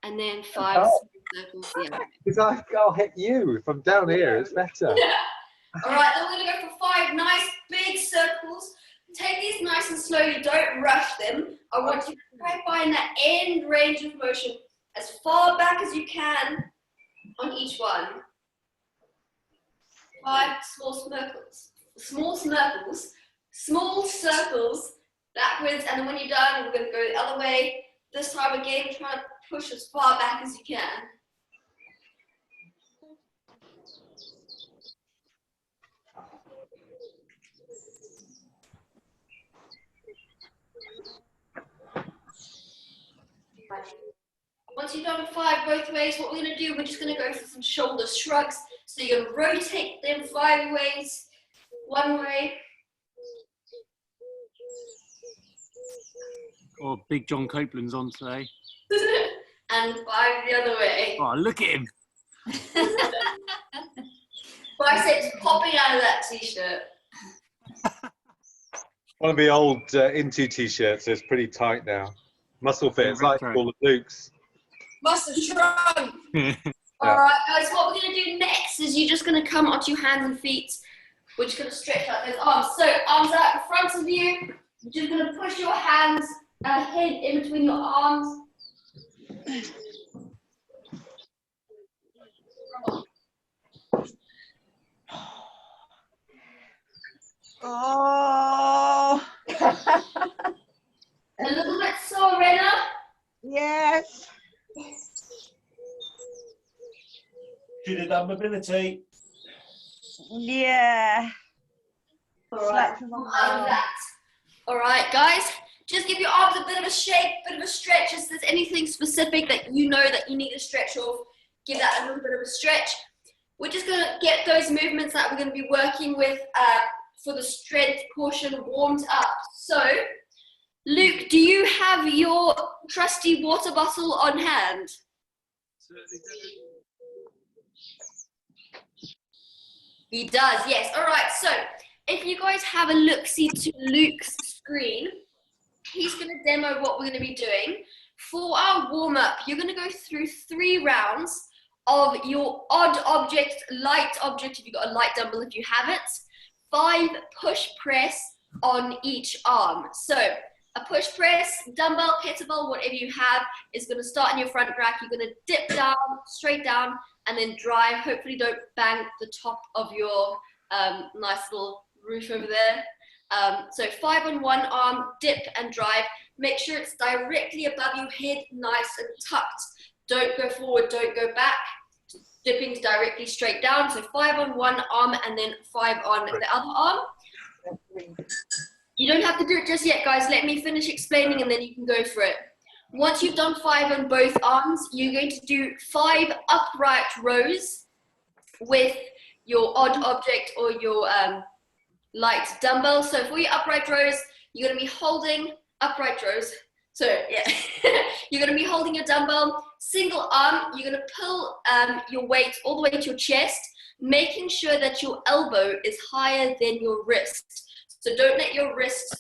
and then 5 circles the other way. Because I'll hit you from down here. It's better. All right, then we're going to go for 5 nice big circles. Take these nice and slowly. Don't rush them. I want you to try to find that end range of motion as far back as you can on each one. 5 small circles backwards, and then when you're done, we're going to go the other way. This time again, try to push as far back as you can. Once you've done 5 both ways, what we're going to do, we're just going to go for some shoulder shrugs. So you're going to rotate them 5 ways, 1 way. Oh, big John Copeland's on today. And 5 the other way. Oh, look at him. Biceps popping out of that t-shirt. One of the old Into t-shirts is pretty tight now. Muscle fit. It's like all the Dukes. Must have shrunk. All right, guys, what we're going to do next is you're just going to come onto your hands and feet. We're just going to stretch out those arms. So, arms out in front of you. You're just going to push your hands ahead in between your arms. Oh. A little bit sore, Rena? Yes. Should have done mobility. Yeah. All right. All right, guys. Just give your arms a bit of a shake, bit of a stretch. If there's anything specific that you know that you need to stretch off, give that a little bit of a stretch. We're just going to get those movements that we're going to be working with for the strength portion warmed up. So, Luke, do you have your trusty water bottle on hand? He does, yes. All right, so if you guys have a look-see to Luke's screen, he's going to demo what we're going to be doing. For our warm-up, you're going to go through 3 rounds of your odd object, light object, if you've got a light dumbbell, if you have it, 5 push press on each arm. So a push press, dumbbell, kettlebell, whatever you have, is going to start in your front rack. You're going to dip down, straight down, and then drive. Hopefully don't bang the top of your nice little roof over there. So 5 on one arm, dip and drive. Make sure it's directly above your head, nice and tucked. Don't go forward, don't go back. Dipping directly straight down. So 5 on one arm and then 5 on the other arm. You don't have to do it just yet, guys. Let me finish explaining and then you can go for it. Once you've done 5 on both arms, you're going to do 5 upright rows with your odd object or your light dumbbell. So for your upright rows, you're going to be holding upright rows. So yeah, you're going to be holding your dumbbell, single arm. You're going to pull your weight all the way to your chest, making sure that your elbow is higher than your wrist. So don't let your wrist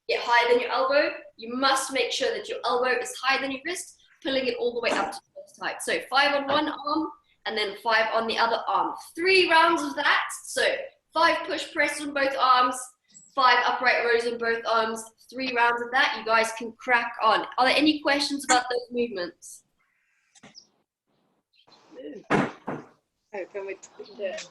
get higher than your elbow. You must make sure that your elbow is higher than your wrist, pulling it all the way up to the height. So 5 on one arm and then 5 on the other arm. 3 rounds of that. So 5 push press on both arms, 5 upright rows on both arms, 3 rounds of that. You guys can crack on. Are there any questions about those movements? Oh, can we do it?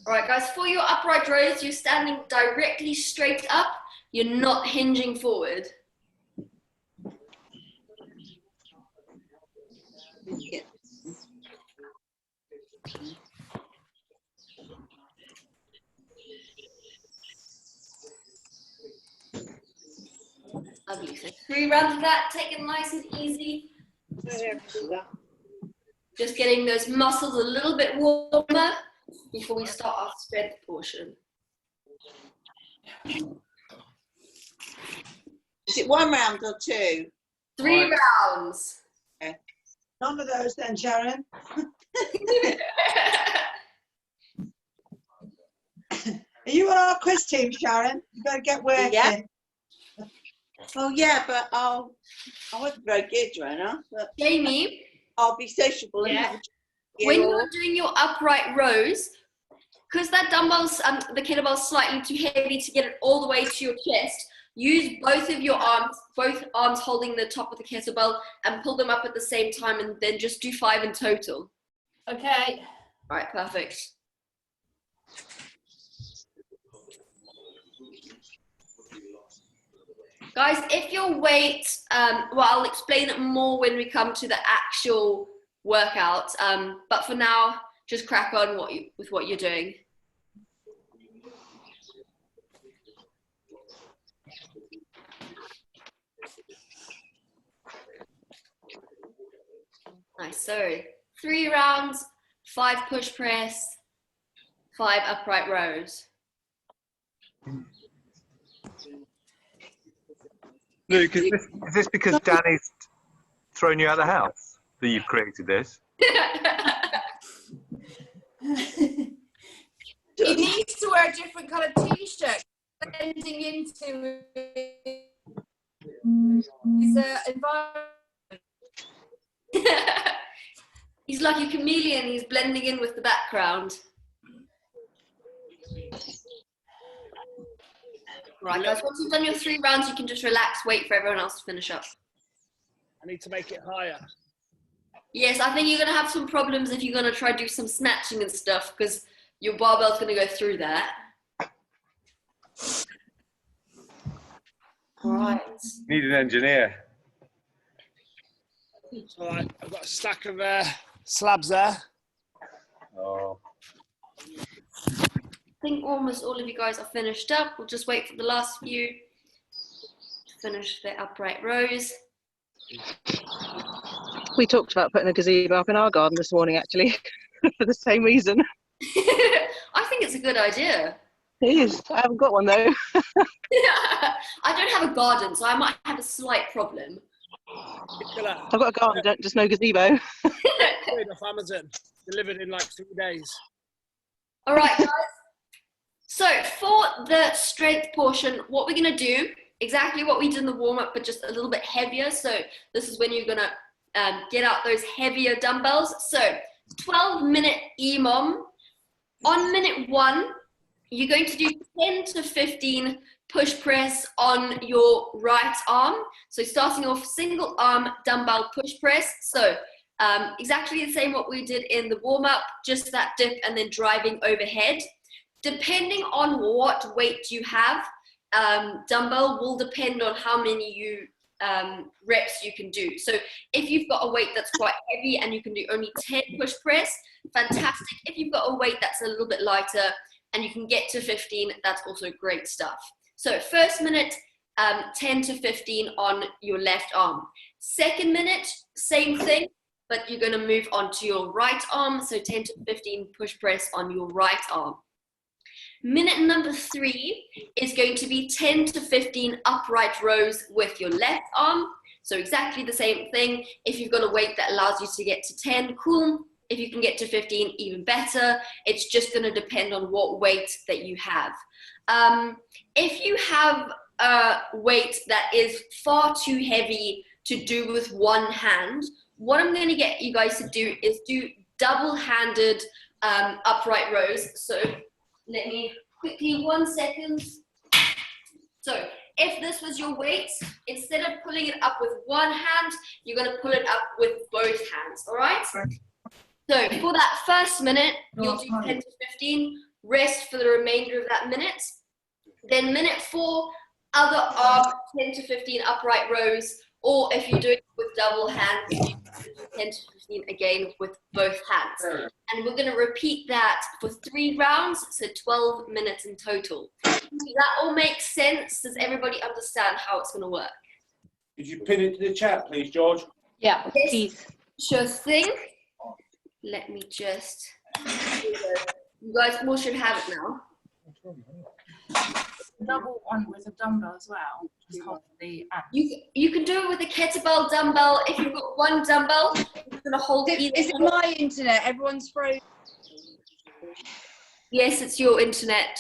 All right, guys, for your upright rows, you're standing directly straight up. You're not hinging forward. Yeah. Lovely. So 3 rounds of that, take it nice and easy. Just getting those muscles a little bit warmer before we start our strength portion. Is it 1 round or 2? 3 rounds. Okay. None of those then, Sharon. Are you on our quiz team, Sharon? You better get working. Yeah. Oh yeah, but I wasn't very good, Joanna. But Jamie, I'll be sociable and Yeah. have a when or- you're doing your upright rows, because that dumbbell's the kettlebell's slightly too heavy to get it all the way to your chest, use both arms holding the top of the kettlebell and pull them up at the same time, and then just do 5 in total. Okay. All right, perfect. Guys, if your weight, well, I'll explain it more when we come to the actual workout, but for now, just crack on with what you're doing. Nice, so 3 rounds, 5 push press, 5 upright rows. Luke, is this because Danny's thrown you out of the house that you've created this? He needs to wear a different colour t-shirt, blending into his environment. He's like a chameleon, he's blending in with the background. Right, guys, once you've done your 3 rounds, you can just relax, wait for everyone else to finish up. I need to make it higher. Yes, I think you're going to have some problems if you're going to try to do some snatching and stuff, because your barbell's going to go through that. All right. Need an engineer. All right, I've got a stack of slabs there. Oh. I think almost all of you guys are finished up. We'll just wait for the last few to finish their upright rows. We talked about putting a gazebo up in our garden this morning, actually, for the same reason. I think it's a good idea. It is. I haven't got one, though. I don't have a garden, so I might have a slight problem. I've got a garden, just no gazebo. Off Amazon, delivered in like 3 days. All right, guys. So for the strength portion, what we're going to do, exactly what we did in the warm-up, but just a little bit heavier. So this is when you're going to get out those heavier dumbbells. So 12-minute EMOM. On minute 1, you're going to do 10 to 15 push press on your right arm. So starting off single arm dumbbell push press. So exactly the same what we did in the warm-up, just that dip and then driving overhead. Depending on what weight you have, dumbbell will depend on how many reps you can do. So if you've got a weight that's quite heavy and you can do only 10 push press, fantastic. If you've got a weight that's a little bit lighter and you can get to 15, that's also great stuff. So first minute, 10 to 15 on your left arm. Second minute, same thing, but you're going to move on to your right arm. So 10 to 15 push press on your right arm. Minute number 3 is going to be 10 to 15 upright rows with your left arm. So exactly the same thing. If you've got a weight that allows you to get to 10, cool. If you can get to 15, even better. It's just going to depend on what weight that you have. If you have a weight that is far too heavy to do with one hand, what I'm going to get you guys to do is do double-handed upright rows. So let me quickly, 1 second. So if this was your weight, instead of pulling it up with one hand, you're going to pull it up with both hands, all right? So for that first minute, you'll do 10 to 15, rest for the remainder of that minute. Then minute 4, other arm, 10 to 15 upright rows, or if you do it with double hands, you can do 10 to 15 again with both hands. And we're going to repeat that for 3 rounds, so 12 minutes in total. Does that all make sense? Does everybody understand how it's going to work? Could you pin it to the chat, please, George? Yeah, Yes. please. Sure thing. Let me just... You guys all should have it now. Double one with a dumbbell as well. Just hold the You can do it with a kettlebell dumbbell. If you've got one dumbbell, just going to hold Is either. it my internet? Everyone's frozen. Yes, it's your internet.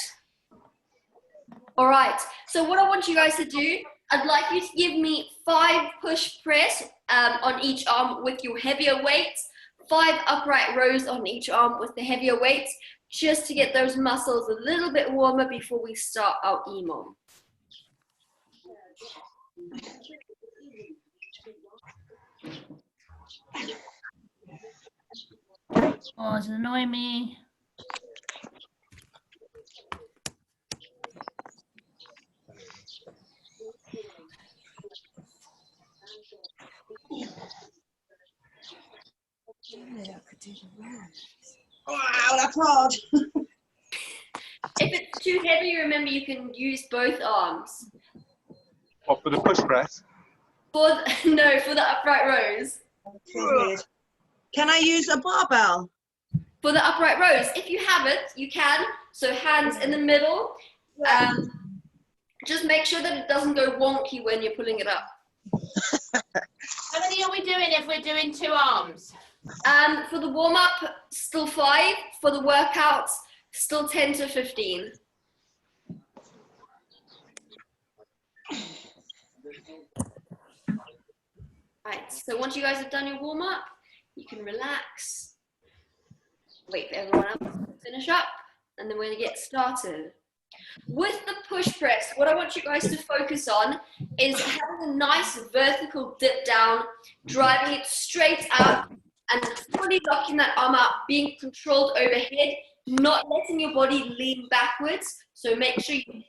All right. So what I want you guys to do, I'd like you to give me 5 push press on each arm with your heavier weights, 5 upright rows on each arm with the heavier weights, just to get those muscles a little bit warmer before we start our EMOM. Oh, it's annoying me. Wow, that's hard. If it's too heavy, remember you can use both arms. What, for the push press? No, for the upright rows. Can I use a barbell? For the upright rows, if you have it, you can. So hands in the middle. Just make sure that it doesn't go wonky when you're pulling it up. How many are we doing if we're doing 2 arms? For the warm-up, still 5. For the workouts, still 10 to 15. Right, so once you guys have done your warm-up, you can relax. Wait for everyone else to finish up, and then we're going to get started. With the push press, what I want you guys to focus on is having a nice vertical dip down, driving it straight out, and fully locking that arm out, being controlled overhead, not letting your body lean backwards. So make sure you're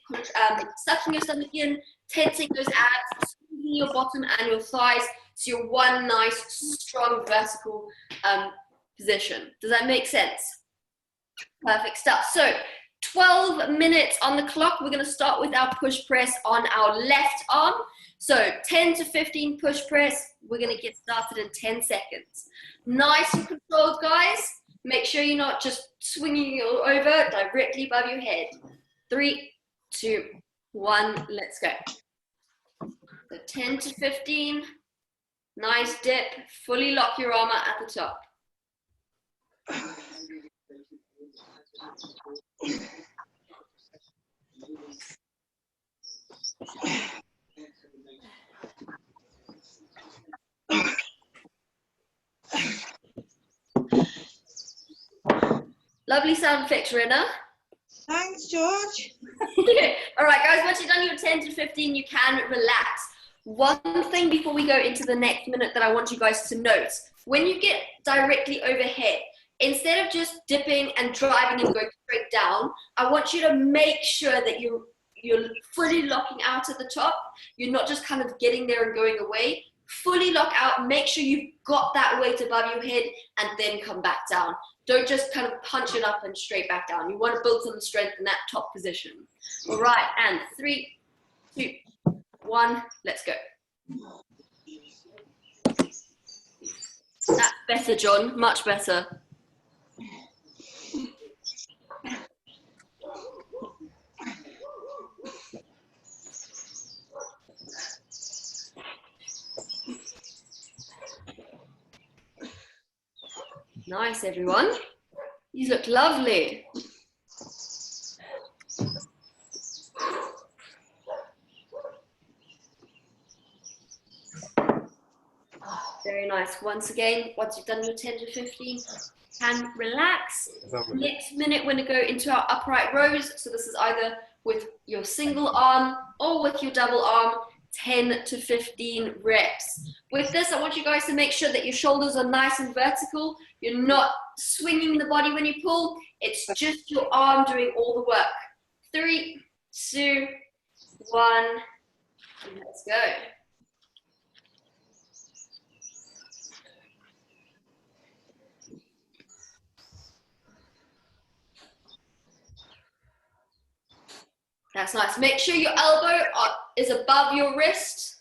sucking your stomach in, tensing those abs, squeezing your bottom and your thighs, so you're one nice, strong, vertical position. Does that make sense? Perfect stuff. So 12 minutes on the clock. We're going to start with our push press on our left arm. So 10 to 15 push press. We're going to get started in 10 seconds. Nice and controlled, guys. Make sure you're not just swinging it over directly above your head. 3, 2, 1, let's go. So 10 to 15. Nice dip. Fully lock your arm out at the top. Lovely sound effects, Rena. Thanks, George. All right, guys, once you've done your 10 to 15, you can relax. One thing before we go into the next minute that I want you guys to note, when you get directly overhead, instead of just dipping and driving and going straight down, I want you to make sure that you're fully locking out at the top. You're not just kind of getting there and going away. Fully lock out, make sure you've got that weight above your head, and then come back down. Don't just kind of punch it up and straight back down. You want to build some strength in that top position. All right, and 3, 2, 1, let's go. That's better, John, much better. Nice, everyone. You look lovely. Very nice. Once again, once you've done your 10 to 15, can relax. Next minute, we're going to go into our upright rows. So this is either with your single arm or with your double arm, 10 to 15 reps. With this, I want you guys to make sure that your shoulders are nice and vertical. You're not swinging the body when you pull. It's just your arm doing all the work. 3, 2, 1, and let's go. That's nice. Make sure your elbow is above your wrist.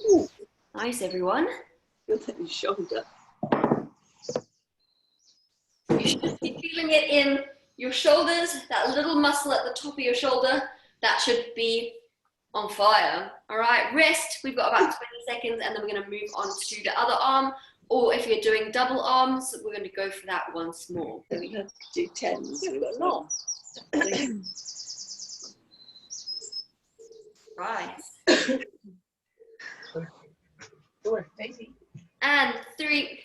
Ooh, nice, everyone. Feel that in your shoulder. You should be feeling it in your shoulders, that little muscle at the top of your shoulder. That should be on fire. All right, wrist, we've got about 20 seconds, and then we're going to move on to the other arm. Or if you're doing double arms, we're going to go for that once more. So we have to do 10s. Yeah, we've got lots. Right. And 3,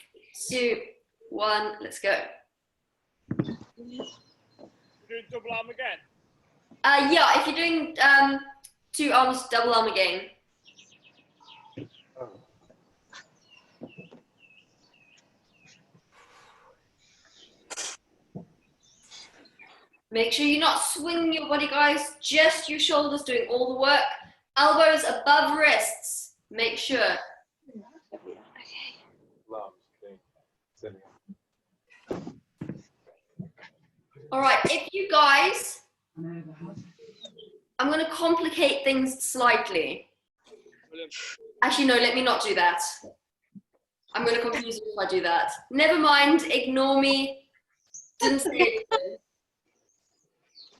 2, 1, let's go. Doing double arm again. Yeah, if you're doing 2 arms, double arm again. Make sure you're not swinging your body, guys. Just your shoulders doing all the work. Elbows above wrists. Make sure. All right, if you guys, I'm going to complicate things slightly. Actually, no, let me not do that. I'm going to confuse you if I do that. Never mind, ignore me. Didn't say anything.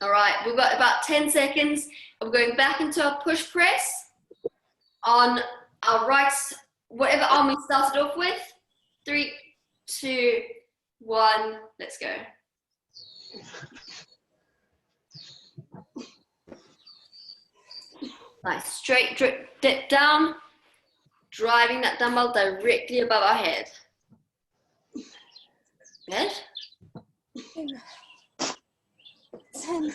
All right, we've got about 10 seconds. We're going back into our push press on our right, whatever arm we started off with. 3, 2, 1, let's go. Nice, straight dip down, driving that dumbbell directly above our head. Good. 10.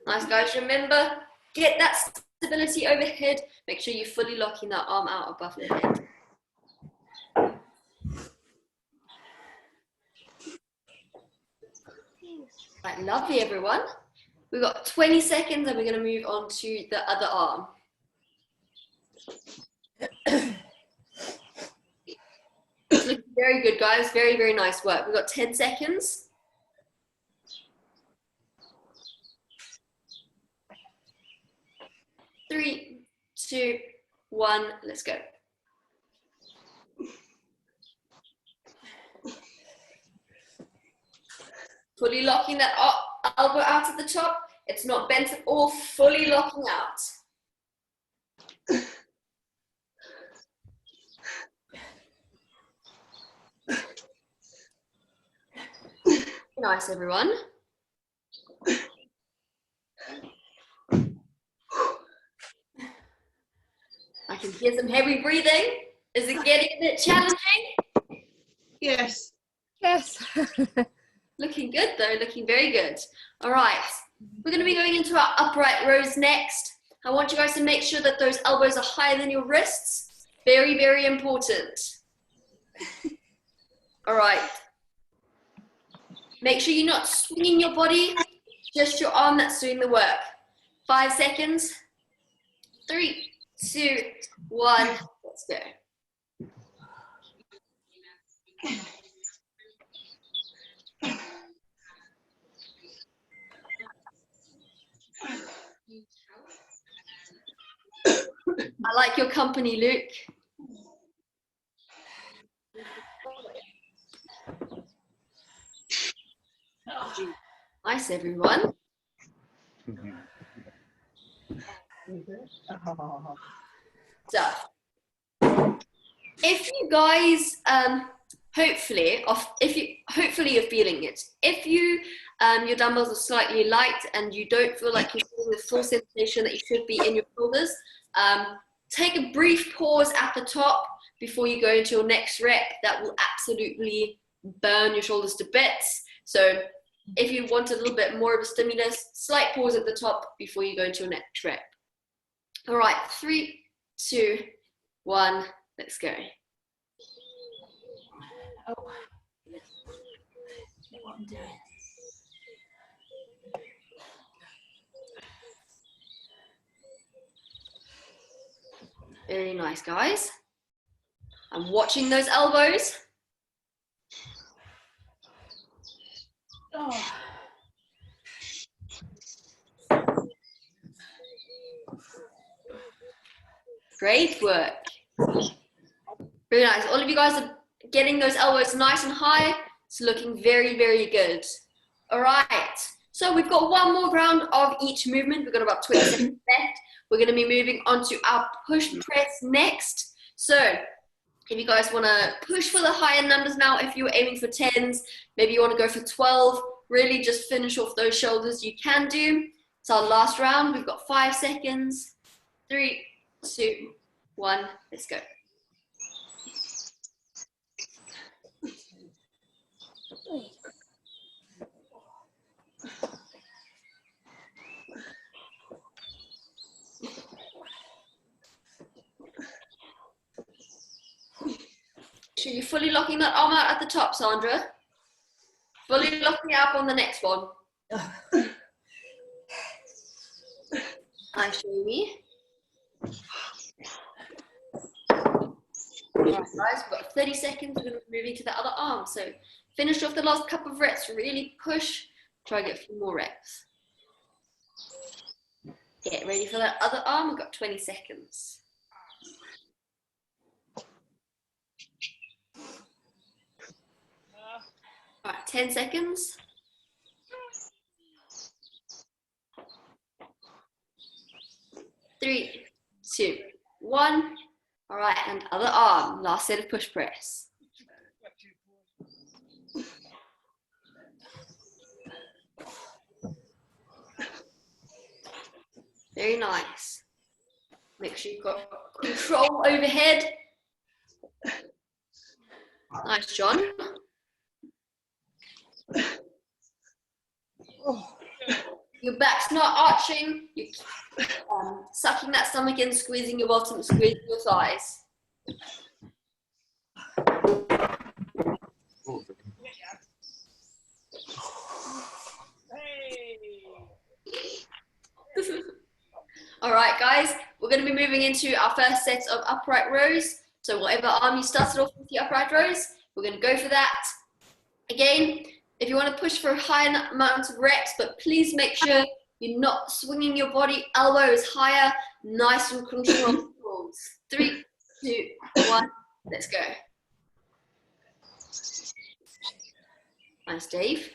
Nice, guys. Remember, get that stability overhead. Make sure you're fully locking that arm out above the head. Right, lovely, everyone. We've got 20 seconds and we're going to move on to the other arm. Looking very good, guys. Very, very nice work. We've got 10 seconds. Three, 2, 1, let's go. Fully locking that elbow out at the top. It's not bent at all, fully locking out. Nice, everyone. I can hear some heavy breathing. Is it getting a bit challenging? Yes. Yes. Looking good though, looking very good. All right, we're going to be going into our upright rows next. I want you guys to make sure that those elbows are higher than your wrists. Very, very important. All right. Make sure you're not swinging your body, just your arm that's doing the work. 5 seconds. 3, 2, 1, let's go. I like your company, Luke. Nice, everyone. So, if you guys, hopefully you're feeling it. If you, your dumbbells are slightly light and you don't feel like you're feeling the full sensation that you should be in your shoulders, take a brief pause at the top before you go into your next rep. That will absolutely burn your shoulders to bits. So if you want a little bit more of a stimulus, slight pause at the top before you go into your next rep. All right, 3, 2, 1, let's go. Oh. What I'm doing. Very nice, guys. I'm watching those elbows. Oh. Great work. Very nice. All of you guys are getting those elbows nice and high. It's looking very, very good. All right. So we've got one more round of each movement. We've got about 20 seconds left. We're going to be moving on to our push press next. So if you guys want to push for the higher numbers now, if you're aiming for 10s, maybe you want to go for 12, really just finish off those shoulders, you can do. It's our last round. We've got 5 seconds. 3, 2, 1, let's go. Sure you're fully locking that arm out at the top, Sandra. Fully locking it up on the next one. Nice, Jamie. Right, guys, we've got 30 seconds. We're going to be moving to the other arm. So finish off the last couple of reps. Really push. Try and get a few more reps. Get ready for that other arm. We've got 20 seconds. All right, 10 seconds. 3, 2, 1. All right, and other arm. Last set of push press. Very nice. Make sure you've got control overhead. Nice, John. Your back's not arching. You're sucking that stomach in, squeezing your bottom, squeezing your thighs. All right, guys, we're going to be moving into our first set of upright rows. So whatever arm you started off with the upright rows, we're going to go for that. Again, if you want to push for a high amount of reps, but please make sure you're not swinging your body, elbow is higher, nice and controlled. 3, 2, 1, let's go. Nice, Dave.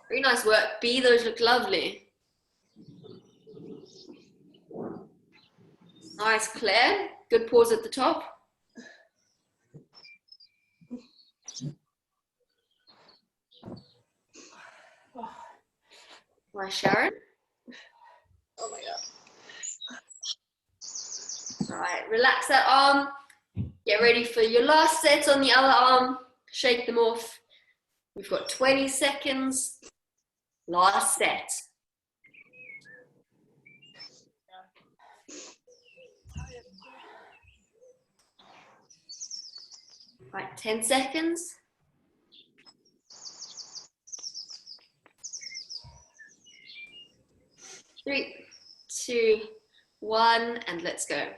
Very nice work. B, those look lovely. Nice, Claire. Good pause at the top. Nice, Sharon. Oh my God. All right, relax that arm. Get ready for your last set on the other arm. Shake them off. We've got 20 seconds. Last set. Right, 10 seconds. 3, 2, 1, and let's go.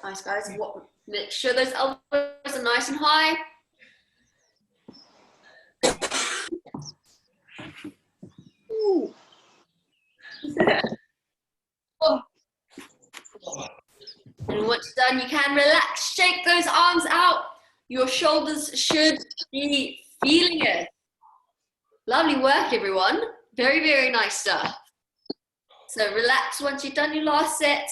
Nice, guys. Make sure those elbows are nice and high. Ooh. Oh. And once done, you can relax. Shake those arms out. Your shoulders should be feeling it. Lovely work, everyone. Very, very nice stuff. So relax once you've done your last set.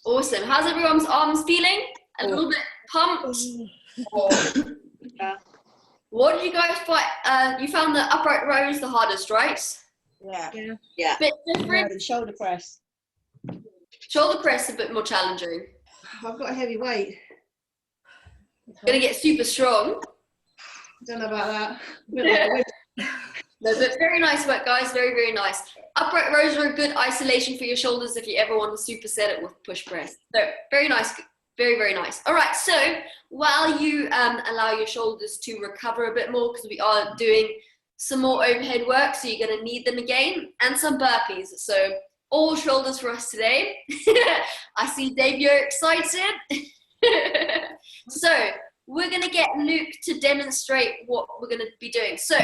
Awesome. How's everyone's arms feeling? A little bit pumped? What did you guys find? You found the upright rows the hardest, right? Yeah. Yeah. Bit different? The shoulder press. Shoulder press a bit more challenging. I've got a heavy weight. Gonna get super strong. Don't know about that. No, but very nice work, guys. Very, very nice. Upright rows are a good isolation for your shoulders if you ever want to superset it with push press. So very nice. Very, very nice. All right, so while you allow your shoulders to recover a bit more, because we are doing some more overhead work, so you're going to need them again, and some burpees. So all shoulders for us today. I see Dave, you're excited. So we're going to get Luke to demonstrate what we're going to be doing. So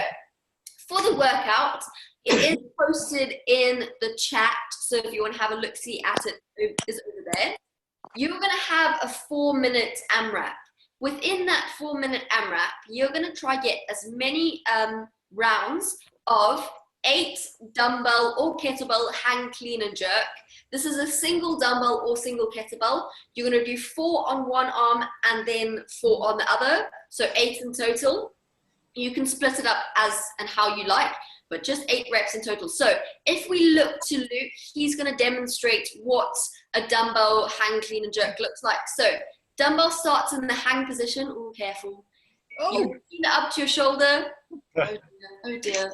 for the workout, it is posted in the chat. So if you want to have a look-see at it, it is over there. You're going to have a 4-minute AMRAP. Within that 4-minute AMRAP, you're going to try get as many rounds of 8 dumbbell or kettlebell hang, clean and jerk. This is a single dumbbell or single kettlebell. You're going to do 4 on one arm and then 4 on the other, so 8 in total. You can split it up as and how you like, but just 8 reps in total. So if we look to Luke, he's going to demonstrate what a dumbbell hang, clean and jerk looks like. So dumbbell starts in the hang position. Oh, careful. You lean it up to your shoulder. Oh dear.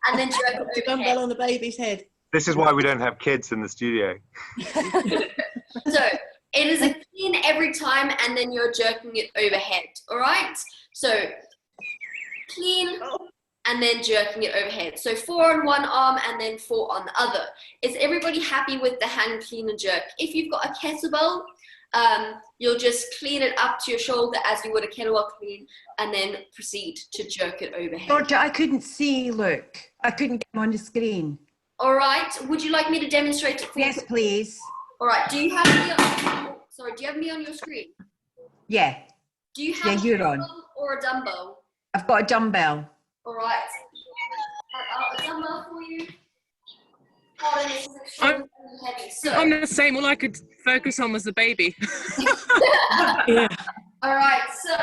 And then jerk it The dumbbell overhead. on the baby's head. This is why we don't have kids in the studio. So it is a clean every time, and then you're jerking it overhead. All right. So clean, and then jerking it overhead. So 4 on one arm and then 4 on the other. Is everybody happy with the hang, clean and jerk? If you've got a kettlebell, you'll just clean it up to your shoulder as you would a kettlebell clean, and then proceed to jerk it overhead. Georgia, I couldn't see Luke. I couldn't get him on the screen. All right. Would you like me to demonstrate it for you? Yes, please. All right. Do you have me on? Sorry. Do you have me on your screen? Yeah, Do you have you're a on. dumbbell or a dumbbell? I've got a dumbbell. All right. A dumbbell for you. Pardon, this is extremely heavy. So. I'm the same. All I could focus on was the baby. All right, so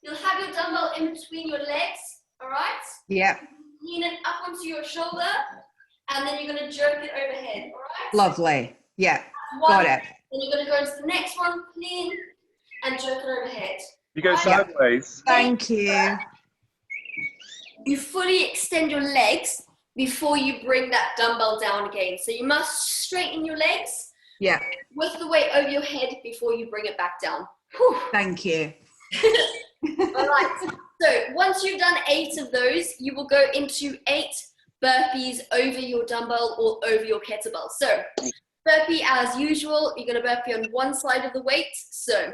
you'll have your dumbbell in between your legs, all right? Yeah, Lean it up onto your shoulder, and then you're going to jerk it overhead, all right? lovely. Yeah, One, got it. Then you're going to go into the next one, clean, and jerk it overhead. You go Right. sideways. Thank you. You fully extend your legs before you bring that dumbbell down again. So you must straighten your legs Yeah, with the weight over your head before you bring it back down. Whew. thank you. All right. So once you've done 8 of those, you will go into 8 burpees over your dumbbell or over your kettlebell. So burpee as usual, you're going to burpee on one side of the weight. So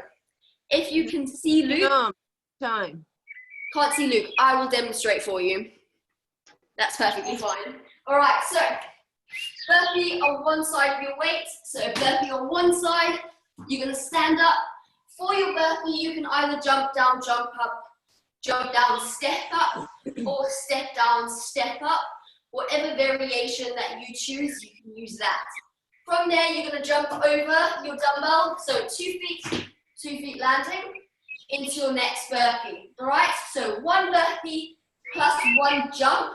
if you can see Luke, Time. can't see Luke, I will demonstrate for you. That's perfectly fine. All right, so burpee on one side of your weight. So burpee on one side, you're going to stand up. For your burpee, you can either jump down, jump up, jump down, step up, or step down, step up. Whatever variation that you choose, you can use that. From there, you're going to jump over your dumbbell, so 2 feet landing, into your next burpee. All right, so 1 burpee plus 1 jump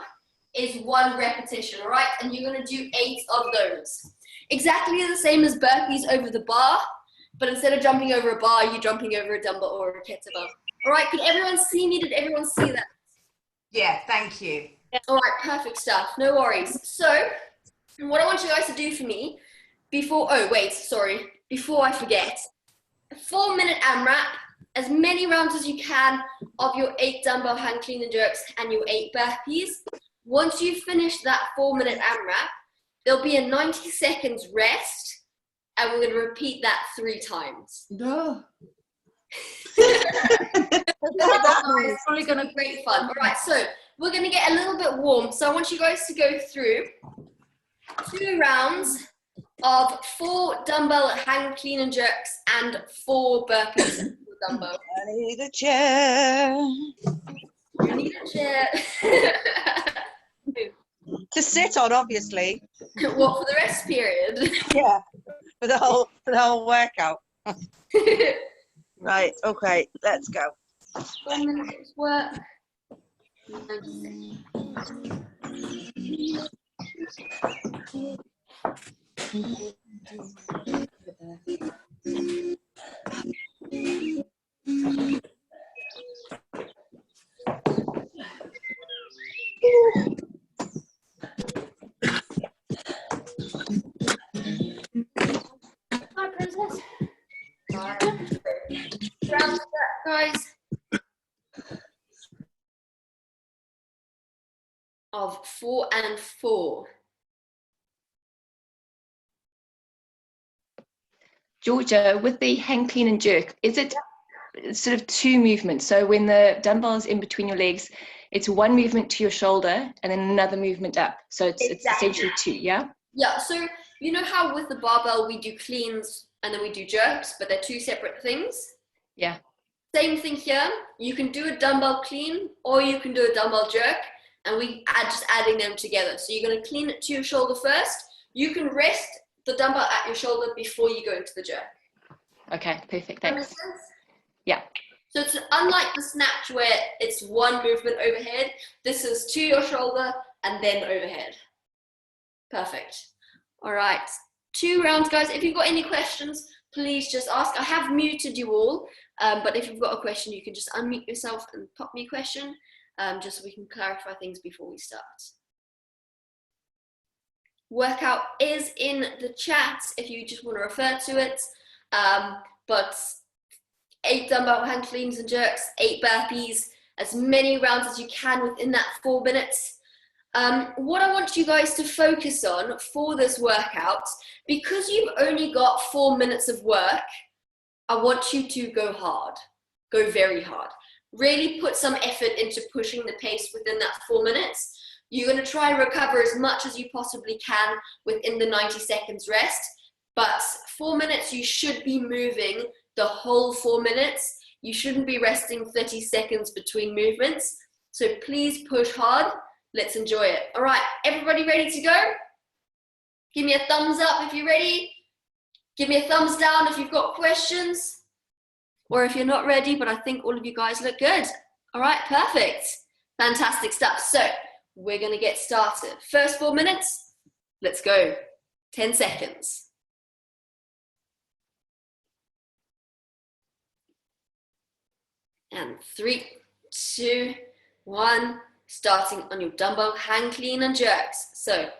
is 1 repetition, all right? And you're going to do 8 of those. Exactly the same as burpees over the bar, but instead of jumping over a bar, you're jumping over a dumbbell or a kettlebell. All right, can everyone see me? Did everyone see that? Yeah, thank you. All right, perfect stuff. No worries. So, what I want you guys to do for me before I forget, a 4-minute AMRAP, as many rounds as you can of your 8 dumbbell hang, clean and jerks and your 8 burpees. Once you finish that 4-minute AMRAP, there'll be a 90 seconds rest, and we're going to repeat that 3 times. No. It's probably going to be great fun. All right, so we're going to get a little bit warm. So I want you guys to go through 2 rounds of 4 dumbbell hang, clean and jerks and 4 burpees with dumbbell. I need a chair. I need a chair. To sit on, obviously. What, for the rest period? Yeah. For the whole workout. Right, okay, let's go. 1 minute's work. 90 Hi, princess. Right. Round that, guys. Of 4 and 4. Georgia, with the hang, clean and jerk, is it sort of two movements. So when the dumbbell is in between your legs, it's one movement to your shoulder and then another movement up. So it's essentially two, yeah? Yeah, so you know how with the barbell we do cleans and then we do jerks, but they're two separate things? Yeah. Same thing here. You can do a dumbbell clean or you can do a dumbbell jerk, and we just adding them together. So you're going to clean it to your shoulder first. You can rest the dumbbell at your shoulder before you go into the jerk. Okay, perfect, That thanks. makes sense? Yeah. So it's unlike the snatch where it's one movement overhead, this is to your shoulder and then overhead. Perfect. All right, 2 rounds, guys. If you've got any questions, please just ask. I have muted you all, but if you've got a question, you can just unmute yourself and pop me a question, just so we can clarify things before we start. Workout is in the chat if you just want to refer to it, but 8 dumbbell hand cleans and jerks, 8 burpees, as many rounds as you can within that 4 minutes. What I want you guys to focus on for this workout, because you've only got 4 minutes of work, I want you to go hard, go very hard. Really put some effort into pushing the pace within that 4 minutes. You're going to try and recover as much as you possibly can within the 90 seconds rest, but 4 minutes you should be moving the whole 4 minutes. You shouldn't be resting 30 seconds between movements. So please push hard. Let's enjoy it. All right, everybody ready to go? Give me a thumbs up if you're ready. Give me a thumbs down if you've got questions, or if you're not ready, but I think all of you guys look good. All right, perfect. Fantastic stuff. So we're gonna get started. First 4 minutes, let's go. 10 seconds. And 3, 2, 1. Starting on your dumbbell hang clean and jerks. So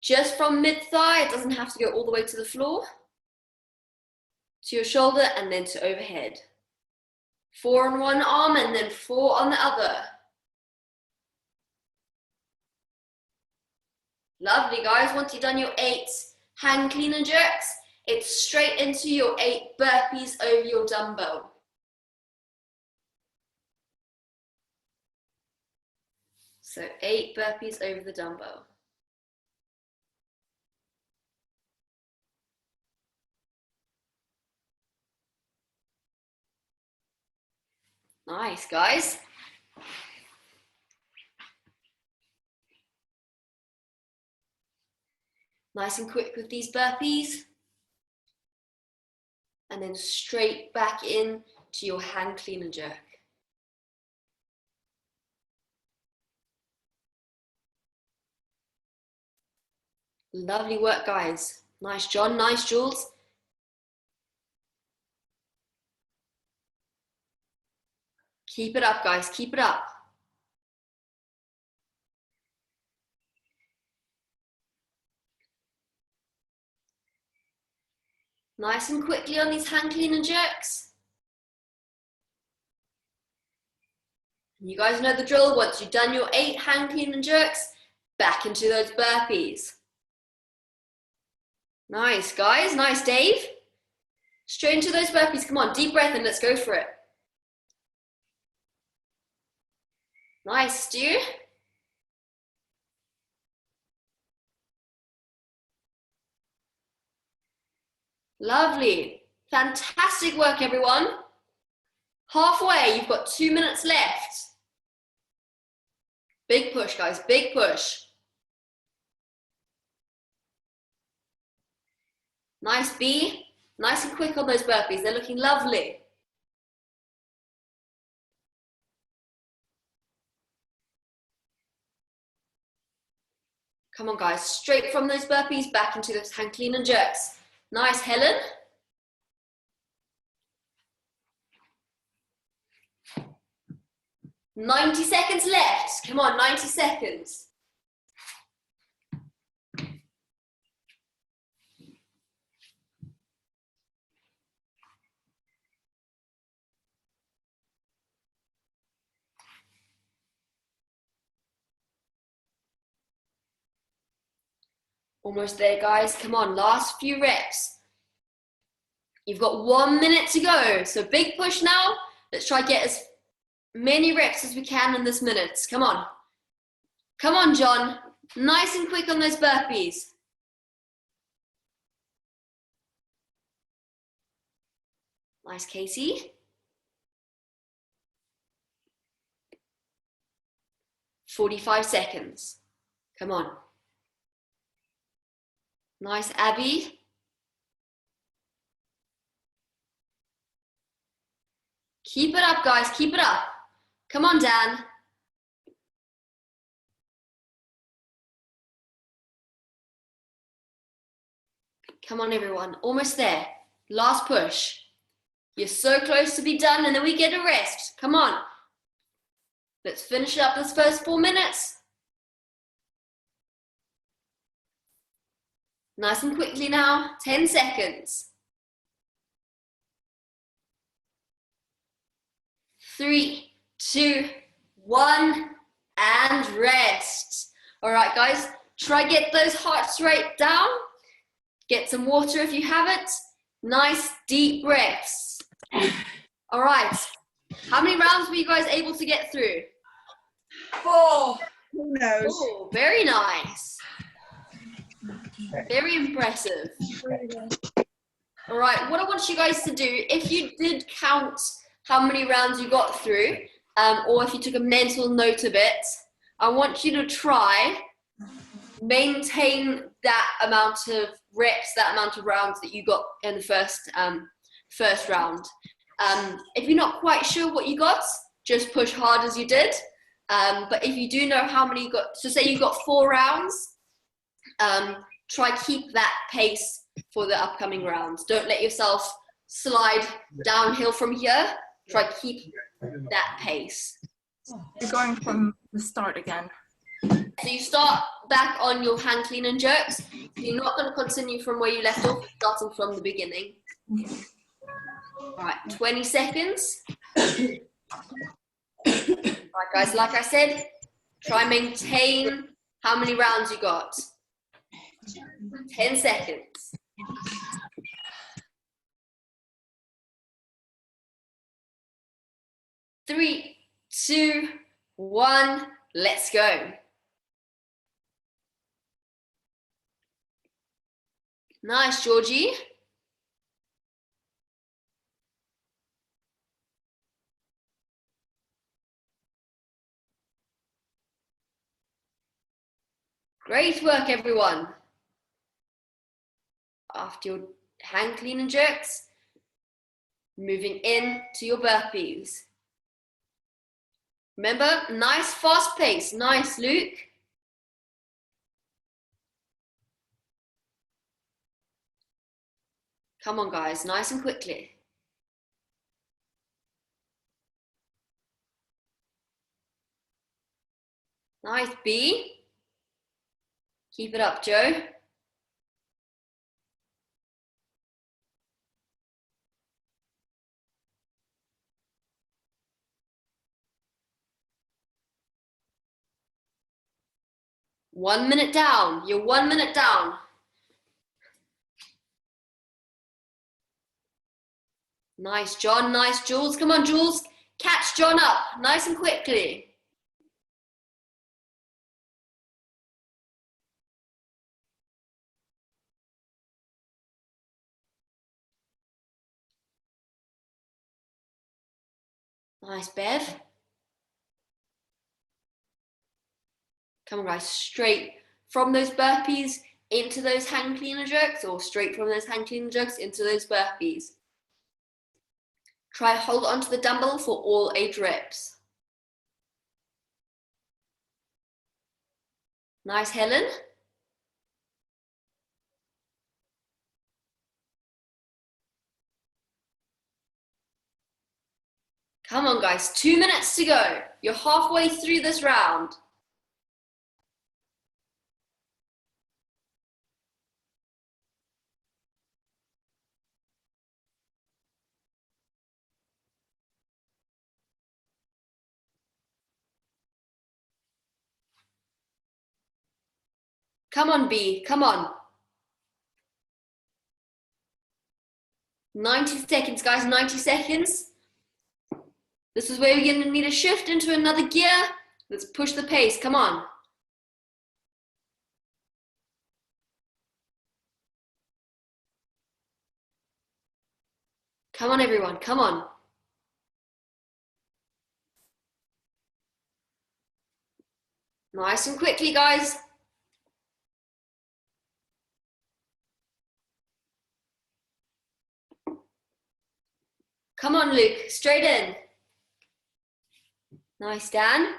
just from mid-thigh, it doesn't have to go all the way to the floor, to your shoulder and then to overhead. 4 on one arm and then 4 on the other. Lovely, guys. Once you've done your 8 hang clean and jerks, it's straight into your 8 burpees over your dumbbell. So 8 burpees over the dumbbell. Nice, guys. Nice and quick with these burpees. And then straight back in to your hang clean and jerk. Lovely work, guys. Nice, John. Nice, Jules. Keep it up, guys. Keep it up. Nice and quickly on these hang clean and jerks. You guys know the drill. Once you've done your 8 hang clean and jerks, back into those burpees. Nice, guys. Nice, Dave. Straight into those burpees. Come on, deep breath and let's go for it. Nice, Stu. Lovely. Fantastic work, everyone. Halfway, you've got 2 minutes left. Big push, guys, big push. Nice, B. Nice and quick on those burpees. They're looking lovely. Come on, guys. Straight from those burpees back into those hang clean and jerks. Nice, Helen. "90 seconds left. Come on, 90 seconds. Almost there, guys. Come on, last few reps. You've got 1 minute to go. So big push now. Let's try get as many reps as we can in this minute. Come on. Come on, John. Nice and quick on those burpees. Nice, Casey. 45 seconds. Come on. Nice, Abby. Keep it up, guys. Keep it up. Come on, Dan. Come on, everyone. Almost there. Last push. You're so close to be done, and then we get a rest. Come on. Let's finish up this first 4 minutes. Nice and quickly now. 10 seconds. 3, 2, 1, and rest. All right, guys. Try get those hearts rate down. Get some water if you have it. Nice deep breaths. All right. How many rounds were you guys able to get through? 4. Who knows? Oh, very nice. Very impressive. All right, what I want you guys to do, if you did count how many rounds you got through, or if you took a mental note of it, I want you to try maintain that amount of reps, that amount of rounds that you got in the first round. If you're not quite sure what you got, just push hard as you did. But if you do know how many you got, so say you got 4 rounds, try keep that pace for the upcoming rounds. Don't let yourself slide downhill from here. Try keep that pace. You're going from the start again. So you start back on your hand clean and jerks. You're not going to continue from where you left off, starting from the beginning. All right, 20 seconds. All right, guys, like I said, try and maintain how many rounds you got. 10 seconds. 3, 2, 1, let's go. Nice, Georgie. Great work, everyone. After your hand clean and jerks, moving in to your burpees. Remember, nice fast pace. Nice, Luke. Come on, guys, nice and quickly. Nice, B. Keep it up, Joe. One minute down. You're 1 minute down. Nice, John. Nice, Jules. Come on, Jules. Catch John up nice and quickly. Nice, Bev. Come on, guys. Straight from those burpees into those hand cleaner jerks, or straight from those hand cleaner jerks into those burpees. Try hold onto the dumbbell for all 8 reps. Nice, Helen. Come on, guys. 2 minutes to go. You're halfway through this round. Come on, B. Come on. 90 seconds, guys, 90 seconds. This is where we're going to need to shift into another gear. Let's push the pace, come on. Come on, everyone, come on. Nice and quickly, guys. Come on, Luke, straight in. Nice, Dan.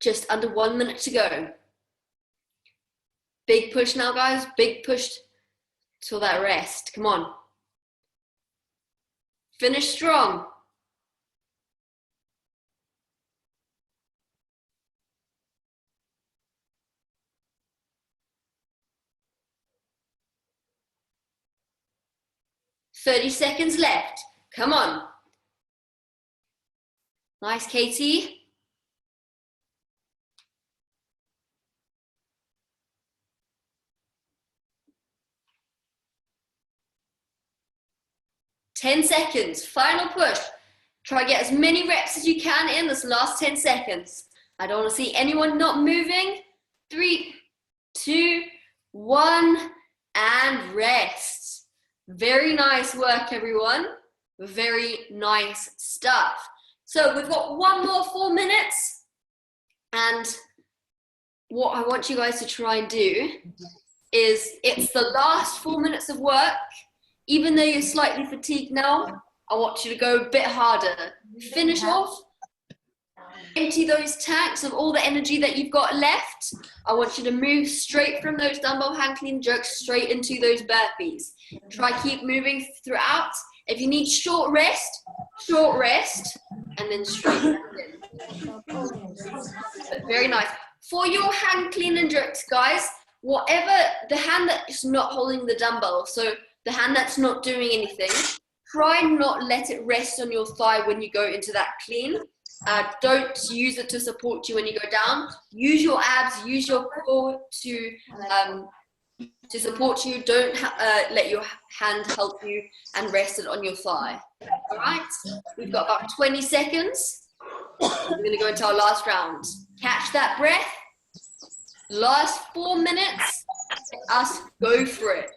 Just under 1 minute to go. Big push now, guys. Big push till that rest. Come on. Finish strong. "30 seconds left. Come on. Nice, Katie. "10 seconds, final push. Try to get as many reps as you can in this last 10 seconds. I don't want to see anyone not moving. 3, 2, 1, and rest. Very nice work, everyone. Very nice stuff. So we've got one more 4 minutes. And what I want you guys to try and do is, it's the last 4 minutes of work. Even though you're slightly fatigued now, I want you to go a bit harder. Finish off. Empty those tanks of all the energy that you've got left. I want you to move straight from those dumbbell hang clean jerks straight into those burpees. Try keep moving throughout. If you need short rest, and then straight back in. But very nice. For your hang clean and jerks, guys, whatever, the hand that's not holding the dumbbell, so the hand that's not doing anything, try not let it rest on your thigh when you go into that clean. Don't use it to support you when you go down. Use your abs, use your core to support you. Don't let your hand help you and rest it on your thigh. All right, we've got about 20 seconds. We're going to go into our last round. Catch that breath. Last 4 minutes. Let us go for it.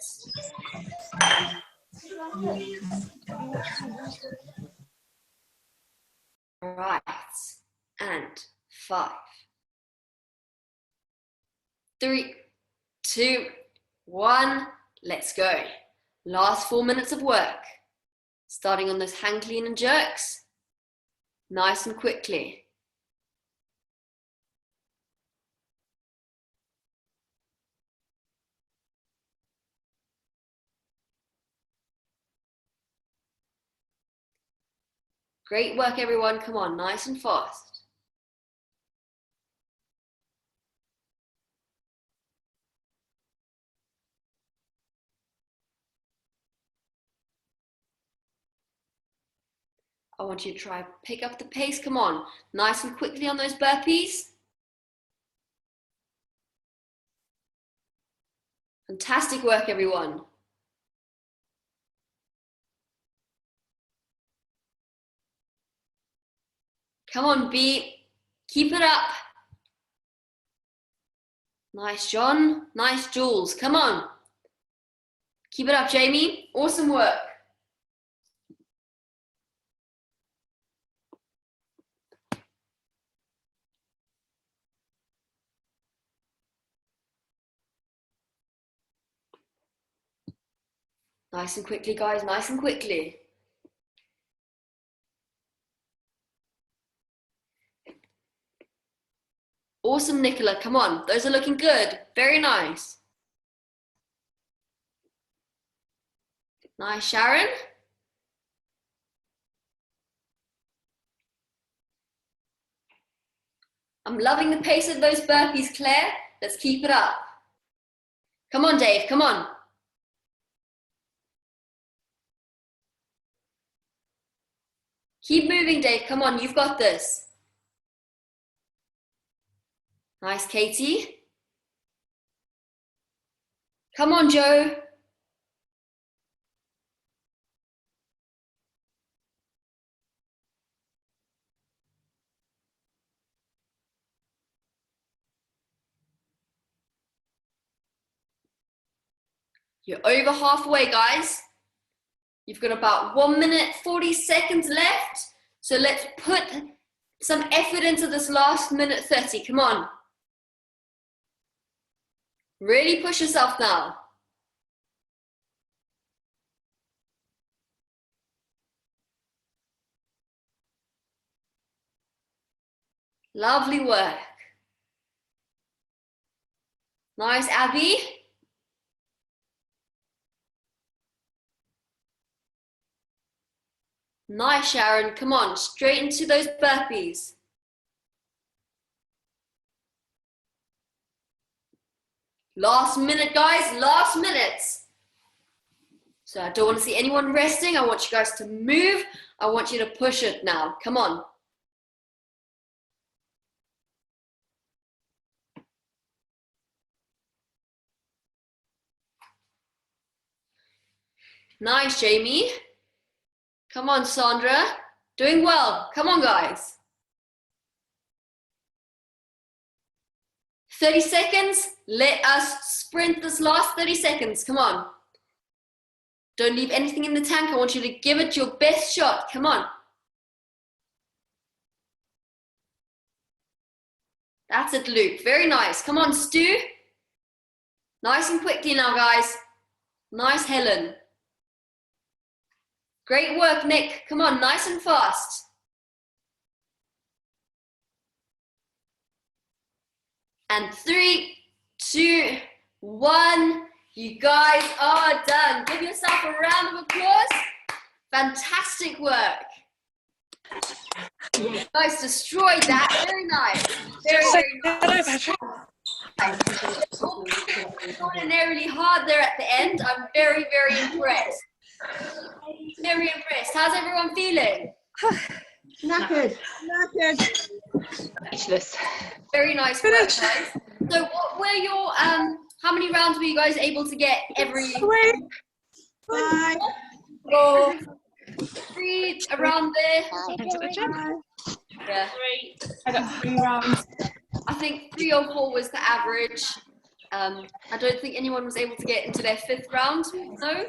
All right, and 5, 3, 2, 1, let's go. Last 4 minutes of work. Starting on those hang clean and jerks, nice and quickly. Great work, everyone. Come on, nice and fast. I want you to try pick up the pace. Come on, nice and quickly on those burpees. Fantastic work, everyone. Come on, B. Keep it up. Nice, John. Nice, Jules. Come on. Keep it up, Jamie. Awesome work. Nice and quickly, guys. Nice and quickly. Awesome, Nicola. Come on. Those are looking good. Very nice. Nice, Sharon. I'm loving the pace of those burpees, Claire. Let's keep it up. Come on, Dave. Come on. Keep moving, Dave. Come on, you've got this. Nice, Katie. Come on, Joe. You're over halfway, guys. You've got about 1 minute, 40 seconds left. So let's put some effort into this last minute 30. Come on. Really push yourself now. Lovely work. Nice, Abby. Nice, Sharon. Come on, straight into those burpees. Last minute, guys, last minutes. So I don't want to see anyone resting. I want you guys to move. I want you to push it now. Come on. Nice, Jamie. Come on, Sandra. Doing well. Come on, guys. 30 seconds. Let us sprint this last 30 seconds. Come on. Don't leave anything in the tank. I want you to give it your best shot. Come on. That's it, Luke. Very nice. Come on, Stu. Nice and quickly now, guys. Nice, Helen. Great work, Nick. Come on, nice and fast. And 3, 2, 1. You guys are done. Give yourself a round of applause. Fantastic work. You guys destroyed that. Very nice. Very, very nice. Extraordinarily hard there at the end. I'm very, very impressed. Very impressed. How's everyone feeling? Knackered. Knackered. Speechless. Very nice work, guys. So what were your, how many rounds were you guys able to get every? 5, 4, 3, around there. Yeah. 3. I got 3 rounds. I think 3 or 4 was the average. I don't think anyone was able to get into their 5th round, no?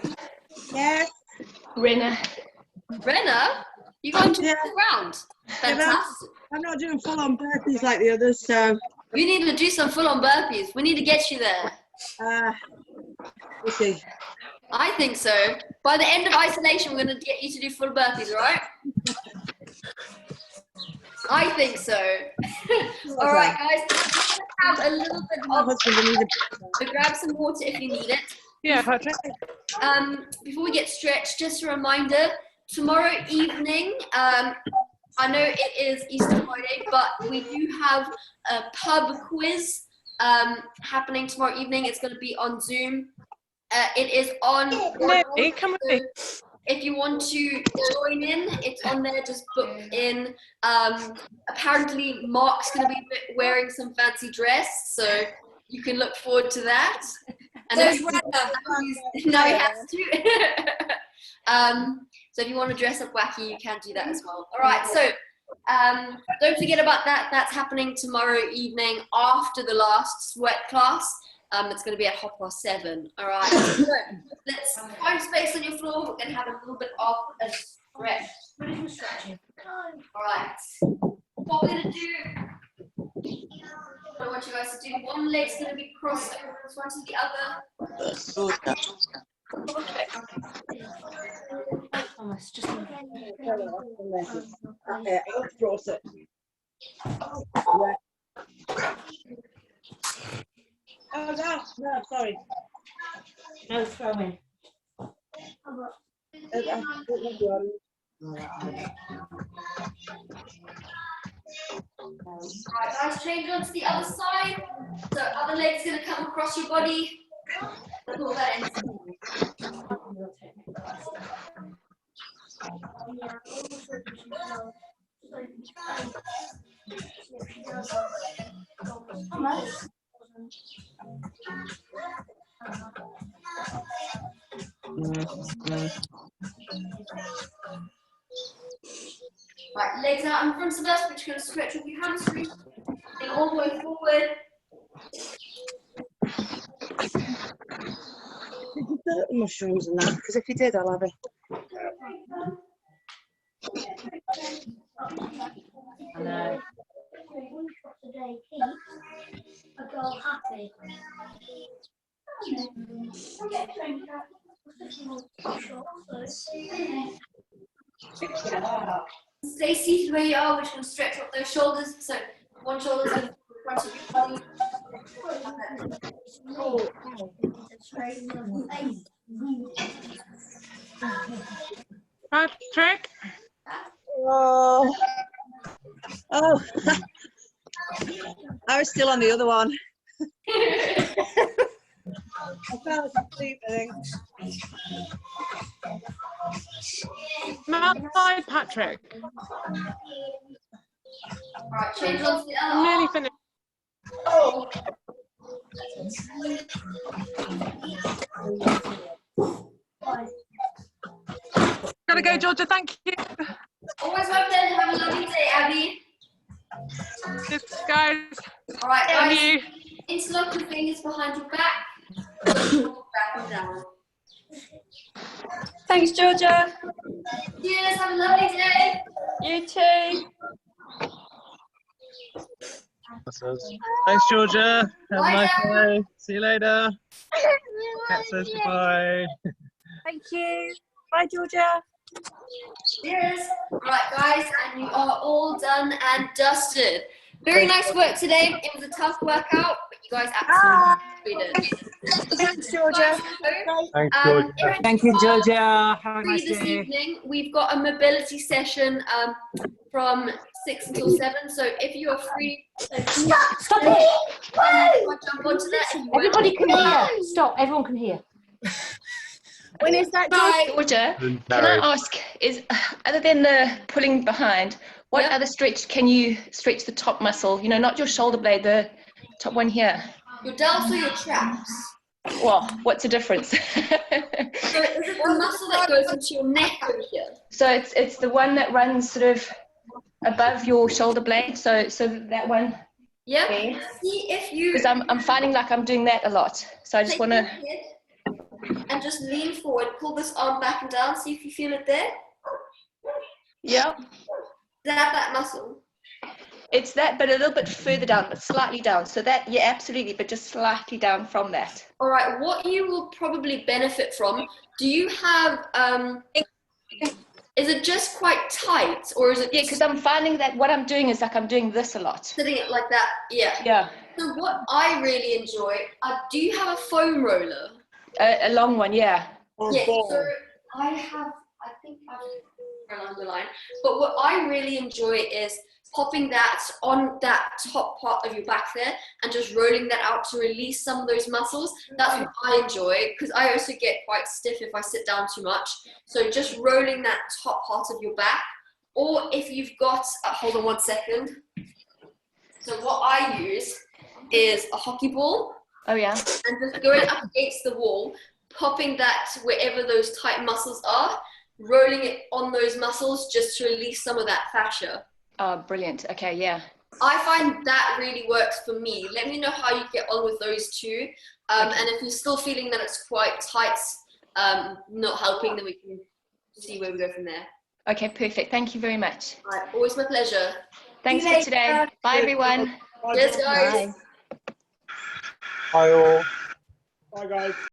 yes. Rinna. Brenna, you got into the 5th round. Fantastic. I'm not doing full-on burpees like the others, so. We need to do some full-on burpees. We need to get you there. We'll see. I think so. By the end of isolation, we're going to get you to do full burpees, all right? I think so. All right, guys. Let's have a little bit of. So grab some water if you need it. Yeah, Patrick. Before we get stretched, just a reminder. Tomorrow evening, I know it is Easter Friday, but we do have a pub quiz happening tomorrow evening. It's going to be on Zoom. It is on. Hey, come with me. If you want to join in, it's on there. Just book in. Apparently, Mark's going to be wearing some fancy dress, so you can look forward to that. And now he has to. So if you want to dress up wacky, you can do that as well. All right, so don't forget about that. That's happening tomorrow evening after the last sweat class. It's going to be at 7:30. All right, so let's find space on your floor. We're going to have a little bit of a stretch. All right, what we're going to do, I want you guys to do, one leg's going to be crossed over in front of the other. Thomas, just I'll cross it. Oh, no, sorry. no throwing. Right, guys, change on to the other side. So other leg's going to come across your body. Pull that in. Right, legs out in front of us, which going to stretch with your hamstrings. And all the way forward. Did you put the mushrooms in that? Because if you did, I'll have it. I know. A girl happy. Stay seated where you are, which will stretch up those shoulders. So one shoulder's in front of your body. Patrick? Oh. Oh. I was still on the other one. I fell asleep, I think. I'm outside, Patrick. Right, change onto the other I'm nearly arm. finished. Oh. Gotta go, Georgia. Thank you. Always my pleasure. Have a lovely day, Abby. Cheers, guys. All right, Thank guys. you. Interlock your fingers behind your back. Back and down. Thanks, Georgia. Cheers. Have a lovely day. You too. Thanks, Georgia. Have Bye, a nice Dad. day. See you later. Cat says goodbye. Thank you. Bye, Georgia. Cheers. Right, guys, and you are all done and dusted. Very nice work today. It was a tough workout, but you guys absolutely did. Thanks, Georgia. Thanks, Georgia. Thank you, Georgia. Have a Free nice this day. evening, we've got a mobility session from 6 until 7. So if you are free, Stop it! jump onto that. Everybody can hear. Stop. Everyone can hear. When is that, Georgia, can I ask, is other than the pulling behind, what other stretch can you stretch the top muscle? You know, not your shoulder blade, the top one here. Your delts or your traps? Well, what's the difference? So is it the muscle that goes into your neck over here? So it's the one that runs sort of above your shoulder blade. So that one. Yeah. There. See if you. Because I'm finding like I'm doing that a lot. So I just want to. And just lean forward, pull this arm back and down, see if you feel it there. Yeah. Is that muscle? It's that, but a little bit further down, but slightly down. So that, yeah, absolutely, but just slightly down from that. All right, what you will probably benefit from, do you have, is it just quite tight, or is it? Yeah, because I'm finding that what I'm doing is like I'm doing this a lot. Sitting it like that, yeah. Yeah. So what I really enjoy, do you have a foam roller? A long one, yeah. Yeah, so I think I've run underline, but what I really enjoy is popping that on that top part of your back there and just rolling that out to release some of those muscles. That's what I enjoy, because I also get quite stiff if I sit down too much. So just rolling that top part of your back, or if you've got, hold on one second. So what I use is a hockey ball. Oh yeah. And just going up against the wall, popping that wherever those tight muscles are, rolling it on those muscles just to release some of that fascia. Oh, brilliant. Okay, yeah. I find that really works for me. Let me know how you get on with those two. And if you're still feeling that it's quite tight, not helping, then we can see where we go from there. Okay, perfect. Thank you very much. All right, always my pleasure. Thanks for today. Bye, everyone. Cheers, guys. Bye all. Bye, guys.